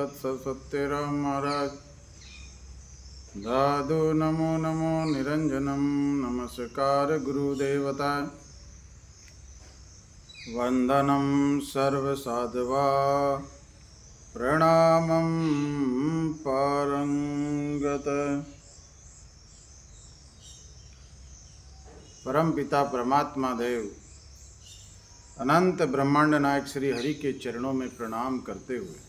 सत्यराम महाराज। दादु नमो नमो निरंजनम नमस्कार गुरुदेवता। वंदनम सर्वसाधवा प्रणामं पारंगत। परम पिता परमात्मा देव अनंत ब्रह्मांड नायक श्री हरि के चरणों में प्रणाम करते हुए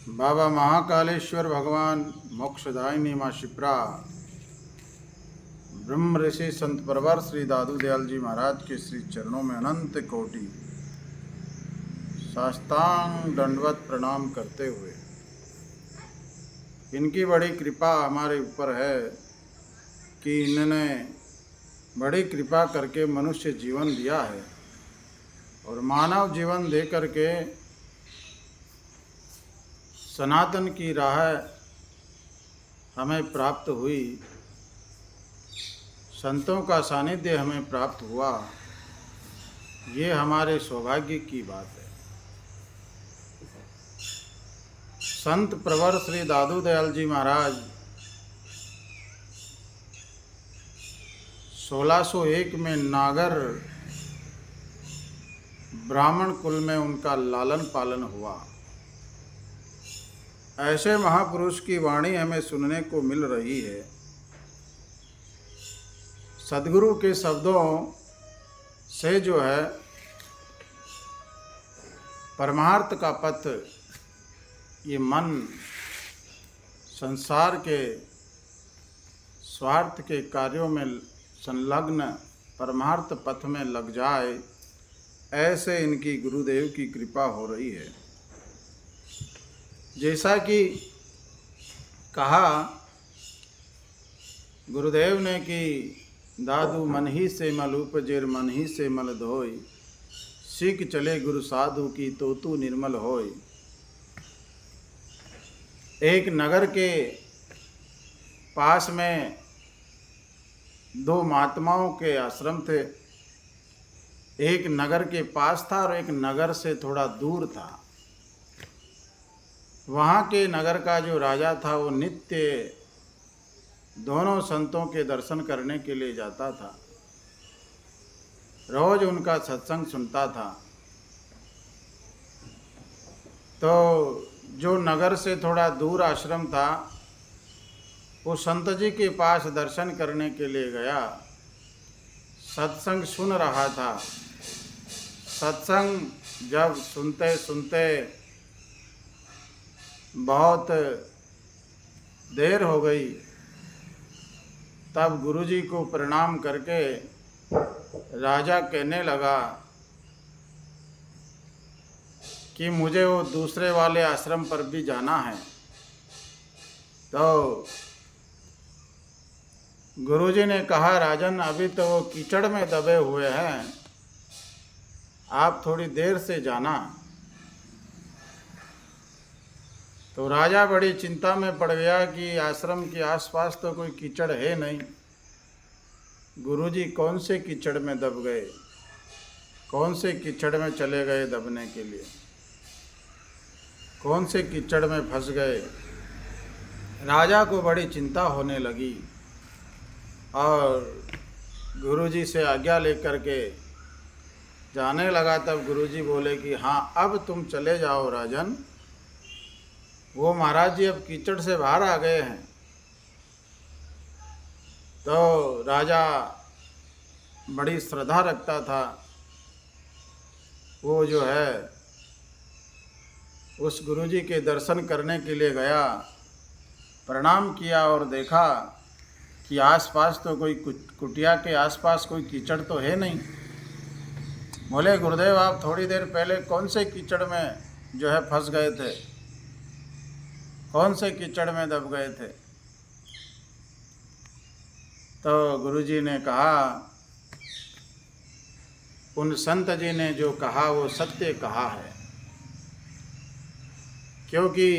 बाबा महाकालेश्वर भगवान मोक्षदायिनी माँ शिप्रा ब्रह्म ऋषि संत परवर श्री दादू दयाल जी महाराज के श्री चरणों में अनंत कोटि साष्टांग दंडवत प्रणाम करते हुए इनकी बड़ी कृपा हमारे ऊपर है कि इन्होंने बड़ी कृपा करके मनुष्य जीवन दिया है और मानव जीवन दे करके सनातन की राह हमें प्राप्त हुई, संतों का सानिध्य हमें प्राप्त हुआ। ये हमारे सौभाग्य की बात है। संत प्रवर श्री दादू दयाल जी महाराज 1601 में नागर ब्राह्मण कुल में उनका लालन पालन हुआ। ऐसे महापुरुष की वाणी हमें सुनने को मिल रही है। सद्गुरु के शब्दों से जो है परमार्थ का पथ, ये मन संसार के स्वार्थ के कार्यों में संलग्न परमार्थ पथ में लग जाए, ऐसे इनकी गुरुदेव की कृपा हो रही है। जैसा कि कहा गुरुदेव ने कि दादू मन ही से मल उपजेर मन ही से मल धोई, सीख चले गुरु साधु की तो तू निर्मल होय। एक नगर के पास में दो महात्माओं के आश्रम थे। एक नगर के पास था और एक नगर से थोड़ा दूर था। वहाँ के नगर का जो राजा था वो नित्य दोनों संतों के दर्शन करने के लिए जाता था, रोज उनका सत्संग सुनता था। तो जो नगर से थोड़ा दूर आश्रम था वो संत जी के पास दर्शन करने के लिए गया, सत्संग सुन रहा था। सत्संग जब सुनते सुनते बहुत देर हो गई, तब गुरुजी को प्रणाम करके राजा कहने लगा कि मुझे वो दूसरे वाले आश्रम पर भी जाना है। तो गुरुजी ने कहा, राजन अभी तो वो कीचड़ में दबे हुए हैं, आप थोड़ी देर से जाना। तो राजा बड़ी चिंता में पड़ गया कि आश्रम के आसपास तो कोई कीचड़ है नहीं। गुरुजी कौन से कीचड़ में दब गए, कौन से कीचड़ में चले गए दबने के लिए, कौन से कीचड़ में फंस गए। राजा को बड़ी चिंता होने लगी और गुरुजी से आज्ञा लेकर के जाने लगा। तब गुरुजी बोले कि हाँ, अब तुम चले जाओ राजन, वो महाराज जी अब कीचड़ से बाहर आ गए हैं। तो राजा बड़ी श्रद्धा रखता था। वो जो है उस गुरुजी के दर्शन करने के लिए गया, प्रणाम किया और देखा कि आसपास तो कोई कुटिया के आसपास कोई कीचड़ तो है नहीं। बोले, गुरुदेव आप थोड़ी देर पहले कौन से कीचड़ में जो है फंस गए थे, कौन से कीचड़ में दब गए थे। तो गुरुजी ने कहा, उन संत जी ने जो कहा वो सत्य कहा है, क्योंकि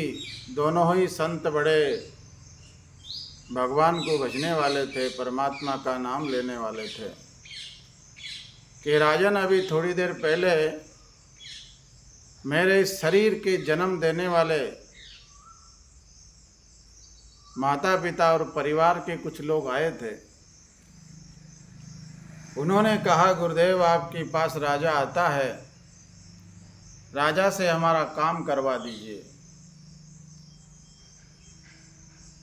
दोनों ही संत बड़े भगवान को भजने वाले थे, परमात्मा का नाम लेने वाले थे। कि राजन अभी थोड़ी देर पहले मेरे शरीर के जन्म देने वाले माता पिता और परिवार के कुछ लोग आए थे। उन्होंने कहा, गुरुदेव आपके पास राजा आता है, राजा से हमारा काम करवा दीजिए।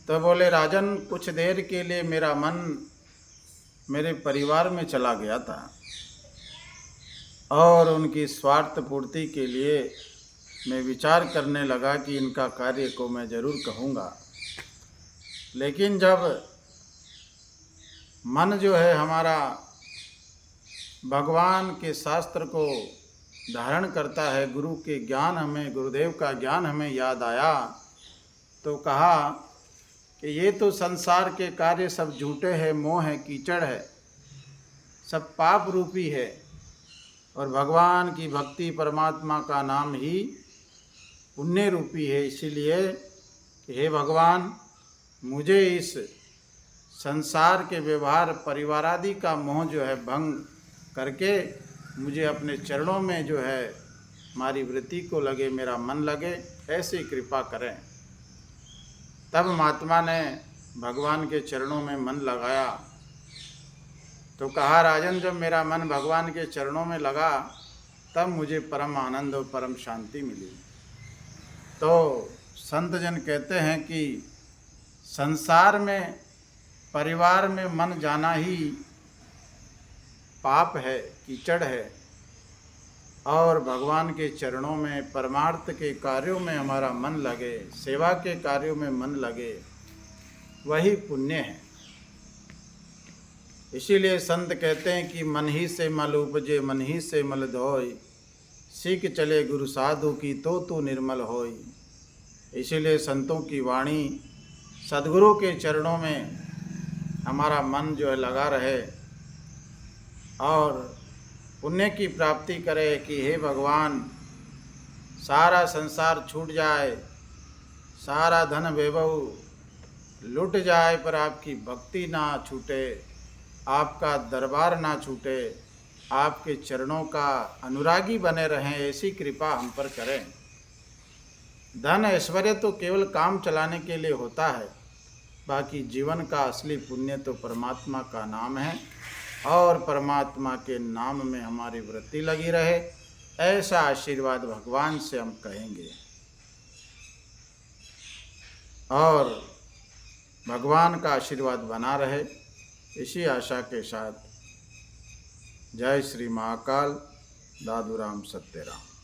तो बोले, राजन कुछ देर के लिए मेरा मन मेरे परिवार में चला गया था और उनकी स्वार्थ पूर्ति के लिए मैं विचार करने लगा कि इनका कार्य को मैं ज़रूर कहूँगा, लेकिन जब मन जो है हमारा भगवान के शास्त्र को धारण करता है, गुरु के ज्ञान हमें, गुरुदेव का ज्ञान हमें याद आया, तो कहा कि ये तो संसार के कार्य सब झूठे हैं, मोह है, कीचड़ है, सब पाप रूपी है, और भगवान की भक्ति, परमात्मा का नाम ही पुण्य रूपी है। इसीलिए हे भगवान, मुझे इस संसार के व्यवहार, परिवार आदि का मोह जो है भंग करके मुझे अपने चरणों में जो है हमारी वृत्ति को लगे, मेरा मन लगे, ऐसी कृपा करें। तब महात्मा ने भगवान के चरणों में मन लगाया तो कहा, राजन जब मेरा मन भगवान के चरणों में लगा तब मुझे परम आनंद और परम शांति मिली। तो संत जन कहते हैं कि संसार में, परिवार में मन जाना ही पाप है, कीचड़ है, और भगवान के चरणों में, परमार्थ के कार्यों में हमारा मन लगे, सेवा के कार्यों में मन लगे, वही पुण्य है। इसीलिए संत कहते हैं कि मन ही से मल उपजे, मन ही से मल धोय, सीख चले गुरु साधु की तो तू निर्मल होय। इसीलिए संतों की वाणी, सद्गुरु के चरणों में हमारा मन जो है लगा रहे और पुण्य की प्राप्ति करे कि हे भगवान, सारा संसार छूट जाए, सारा धन वैभव लुट जाए, पर आपकी भक्ति ना छूटे, आपका दरबार ना छूटे, आपके चरणों का अनुरागी बने रहें, ऐसी कृपा हम पर करें। धन ऐश्वर्य तो केवल काम चलाने के लिए होता है, बाकी जीवन का असली पुण्य तो परमात्मा का नाम है, और परमात्मा के नाम में हमारी वृत्ति लगी रहे, ऐसा आशीर्वाद भगवान से हम कहेंगे। और भगवान का आशीर्वाद बना रहे, इसी आशा के साथ जय श्री महाकाल, दादूराम सत्यराम।